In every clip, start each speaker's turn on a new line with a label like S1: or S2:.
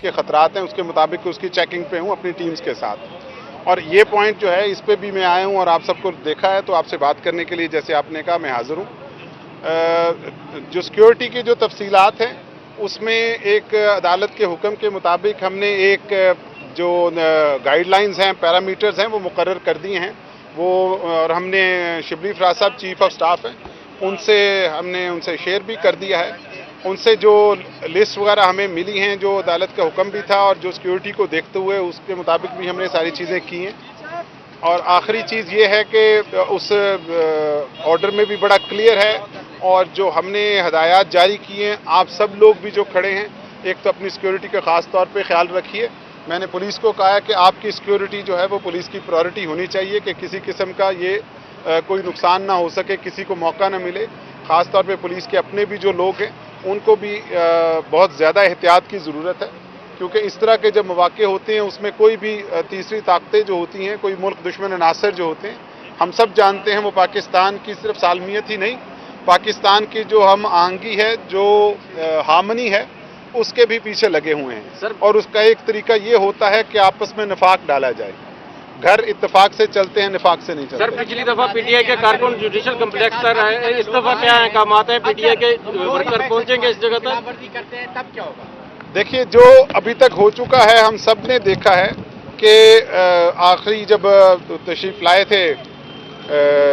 S1: के ख़तरात हैं उसके मुताबिक उसकी चेकिंग पे हूँ अपनी टीम्स के साथ। और ये पॉइंट जो है इस पे भी मैं आया हूँ और आप सबको देखा है तो आपसे बात करने के लिए जैसे आपने कहा मैं हाज़िर हूँ। जो सिक्योरिटी की जो तफसीलात हैं उसमें एक अदालत के हुक्म के मुताबिक हमने एक जो गाइडलाइंस हैं पैरामीटर्स हैं वो मुकर्रर कर दिए हैं वो, और हमने शिबली फराज साहब चीफ ऑफ स्टाफ हैं हमने उनसे शेयर भी कर दिया है। उनसे जो लिस्ट वगैरह हमें मिली हैं जो अदालत का हुक्म भी था और जो सिक्योरिटी को देखते हुए उसके मुताबिक भी हमने सारी चीज़ें की हैं। और आखिरी चीज़ ये है कि उस ऑर्डर में भी बड़ा क्लियर है और जो हमने हदायत जारी की हैं आप सब लोग भी जो खड़े हैं एक तो अपनी सिक्योरिटी का ख़ास तौर पे ख्याल रखिए। मैंने पुलिस को कहा है कि आपकी सिक्योरिटी जो है वो पुलिस की प्रायोरिटी होनी चाहिए कि किसी किस्म का ये कोई नुकसान ना हो सके, किसी को मौका ना मिले। ख़ास तौर पे पुलिस के अपने भी जो लोग हैं उनको भी बहुत ज़्यादा एहतियात की ज़रूरत है क्योंकि इस तरह के जब मौके होते हैं उसमें कोई भी तीसरी ताकतें जो होती हैं, कोई मुल्क दुश्मन अनासर जो होते हैं, हम सब जानते हैं वो पाकिस्तान की सिर्फ सालमियत ही नहीं, पाकिस्तान की जो हम आहंगी है, जो हार्मनी है, उसके भी पीछे लगे हुए हैं। और उसका एक तरीका ये होता है कि आपस में निफाक डाला जाए। घर इत्तेफाक से चलते हैं, निफाक से नहीं चलते।
S2: सर, पिछली दफा पीटीआई के कारकुन जुडिशल कम्प्लेक्स पर है, इस दफा क्या अहकामात है? पीटीआई के वर्कर पहुंचेंगे इस जगह तक? करते हैं तब क्या होगा?
S1: देखिए, जो अभी तक हो चुका है हम सब ने देखा है कि आखिरी जब तशरीफ लाए थे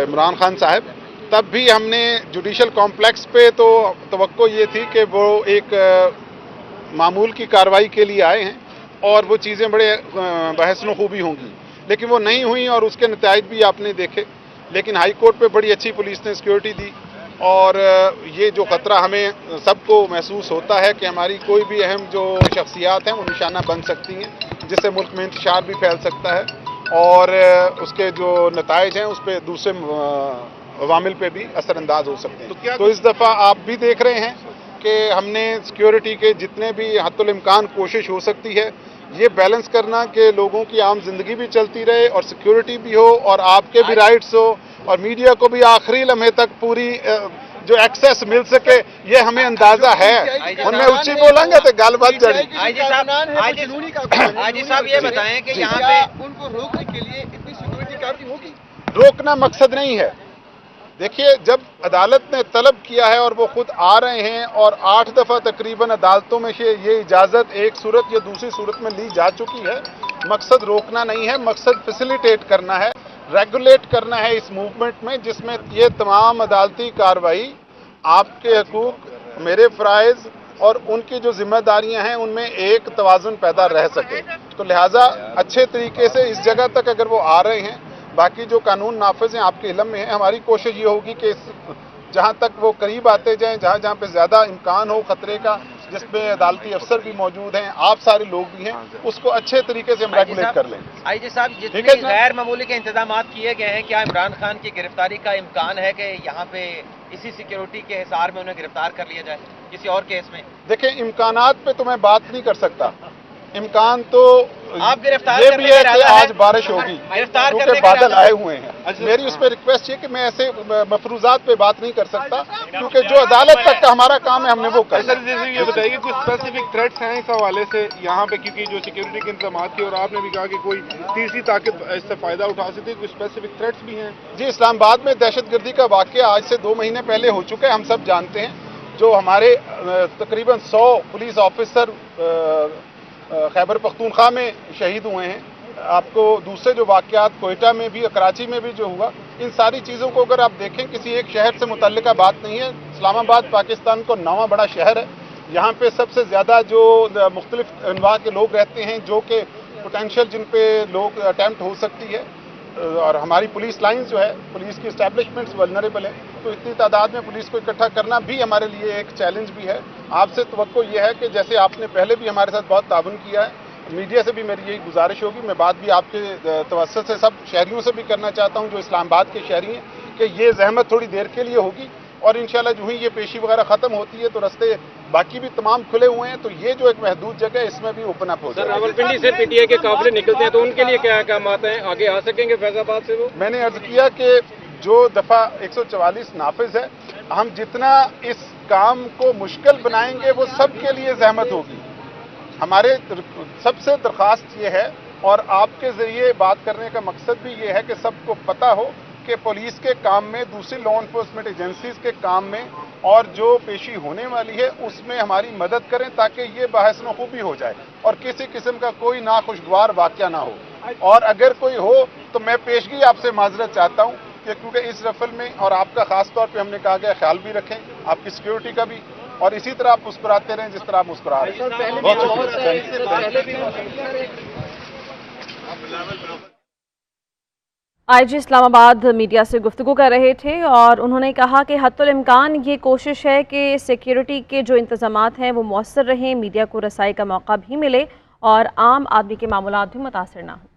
S1: इमरान खान साहब तब भी हमने जुडिशल कॉम्प्लेक्स पे तो तवक्को ये थी कि वो एक मामूल की कार्रवाई के लिए आए हैं और वो चीज़ें बड़े बहसन खूबी होंगी, लेकिन वो नहीं हुई और उसके नताइज भी आपने देखे। लेकिन हाई कोर्ट पे बड़ी अच्छी पुलिस ने सिक्योरिटी दी और ये जो ख़तरा हमें सबको महसूस होता है कि हमारी कोई भी अहम जो शख्सियात हैं वो निशाना बन सकती हैं जिससे मुल्क में इंतशार भी फैल सकता है और उसके जो नताइज हैं उस पर दूसरे अवामिल पे भी असरअंदाज हो सकते हैं। तो इस दफ़ा आप भी देख रहे हैं कि हमने सिक्योरिटी के जितने भी हद्दुल इम्कान कोशिश हो सकती है ये बैलेंस करना कि लोगों की आम जिंदगी भी चलती रहे और सिक्योरिटी भी हो और आपके भी राइट्स हो और मीडिया को भी आखिरी लम्हे तक पूरी जो एक्सेस मिल सके, ये हमें अंदाजा है। उनमें ऊंची बोलेंगे तो गाल बात जड़ी।
S3: आजी साहब ये बताएं कि यहाँ पे उनको रोकने के लिए इतनी सिक्योरिटी काफी होगी?
S1: रोकना मकसद नहीं है। देखिए, जब अदालत ने तलब किया है और वो खुद आ रहे हैं और 8 दफ़ा तकरीबन अदालतों में से ये इजाज़त एक सूरत या दूसरी सूरत में ली जा चुकी है, मकसद रोकना नहीं है, मकसद फैसिलिटेट करना है, रेगुलेट करना है इस मूवमेंट में जिसमें ये तमाम अदालती कार्रवाई आपके हकूक, मेरे फ़राइज़ और उनकी जो जिम्मेदारियां हैं उनमें एक तवाज़ुन पैदा रह सके। तो लिहाजा अच्छे तरीके से इस जगह तक अगर वो आ रहे हैं, बाकी जो कानून नाफिज हैं आपके इल्म में है, हमारी कोशिश ये होगी कि जहाँ तक वो करीब आते जाएं, जहाँ जहाँ पे ज़्यादा इम्कान हो खतरे का, जिसमें अदालती अफसर भी मौजूद हैं, आप सारे लोग भी हैं, उसको अच्छे तरीके से हम रेगुलेट कर लें।
S3: आईजी साहब, जितने गैर मामूली के इंतजाम किए गए हैं, क्या इमरान खान की गिरफ्तारी का इम्कान है कि यहाँ पे इसी सिक्योरिटी के हिसार में उन्हें गिरफ्तार कर लिया जाए किसी और केस में?
S1: देखिए, इम्कानात पे तो मैं बात नहीं कर सकता। इम्कान तो
S3: आप गिरफ्तार
S1: ये भी है कि आज बारिश होगी
S3: गिरफ्तार
S1: क्योंकि बादल आए हुए हैं। मेरी उस पर रिक्वेस्ट है कि मैं ऐसे मफरूजात पे बात नहीं कर सकता क्योंकि जो अदालत तक का हमारा काम है हमने वो कर।
S4: सर, जैसे ये बताइए कुछ स्पेसिफिक थ्रेट्स हैं इस हवाले से यहाँ पे, क्योंकि जो सिक्योरिटी के इंतजाम किए और आपने भी कहा कि कोई तीसरी ताकत इससे फायदा उठा सकती है, कुछ स्पेसिफिक थ्रेट्स भी हैं?
S1: जी, इस्लामाबाद में दहशतगर्दी का वाक़या आज से 2 महीने पहले हो चुका है, हम सब जानते हैं। जो हमारे तकरीबन 100 पुलिस ऑफिसर खैबर पख्तूनख्वा में शहीद हुए हैं। आपको दूसरे जो वाक़यात कोयटा में भी, कराची में भी जो हुआ, इन सारी चीज़ों को अगर आप देखें किसी एक शहर से मुतल्लिका बात नहीं है। इस्लामाबाद पाकिस्तान का 9वां बड़ा शहर है। यहाँ पे सबसे ज़्यादा जो मुख्तलिफ अनवा के लोग रहते हैं जो कि पोटेंशियल जिन पे लोग अटैम्प्ट हो सकती है, और हमारी पुलिस लाइन्स जो है, पुलिस की इस्टेब्लिशमेंट्स वल्नरेबल है, तो इतनी तादाद में पुलिस को इकट्ठा करना भी हमारे लिए एक चैलेंज भी है। आपसे तवक्को ये है कि जैसे आपने पहले भी हमारे साथ बहुत ताउन किया है, मीडिया से भी मेरी यही गुजारिश होगी, मैं बात भी आपके तवस्सुत से सब शहरियों से भी करना चाहता हूँ जो इस्लामाबाद के शहरी हैं, कि ये जहमत थोड़ी देर के लिए होगी और इंशाल्लाह जो ही ये पेशी वगैरह ख़त्म होती है तो रास्ते बाकी भी तमाम खुले हुए हैं, तो ये जो एक महदूद जगह है इसमें भी ओपन अप हो जाए।
S2: रावलपिंडी से पीटीआई के काफिले निकलते हैं तो उनके लिए क्या अहकामात हैं? आगे आ सकेंगे फैजाबाद से? वो
S1: मैंने अर्ज किया कि जो दफ़ा 144 नाफिज है, हम जितना इस काम को मुश्किल बनाएंगे वो सब के लिए जहमत होगी। हमारे सबसे दरख्वास्त ये है और आपके ज़रिए बात करने का मकसद भी ये है कि सबको पता हो कि पुलिस के काम में, दूसरी लॉ इन्फोर्समेंट एजेंसीज के काम में और जो पेशी होने वाली है उसमें हमारी मदद करें ताकि ये बहस नखूबी हो जाए और किसी किस्म का कोई नाखुशगवार वाक़या ना हो। और अगर कोई हो तो मैं पेशगी आपसे माजरत चाहता हूँ कि क्योंकि इस रफल में और आपका ख़ास तौर पे हमने कहा गया ख्याल भी रखें, आपकी सिक्योरिटी का भी, और इसी तरह आप मुस्कुराते रहें जिस तरह आप मुस्कुरा रहे हैं।
S5: आईजी इस्लामाबाद मीडिया से गुफ्तगू कर रहे थे और उन्होंने कहा कि हत्तुल इम्कान ये कोशिश है कि सिक्योरिटी के जो इंतज़ामात हैं वो मौसर रहें, मीडिया को रसाई का मौका भी मिले और आम आदमी के मामूलात भी मुतासर ना हो।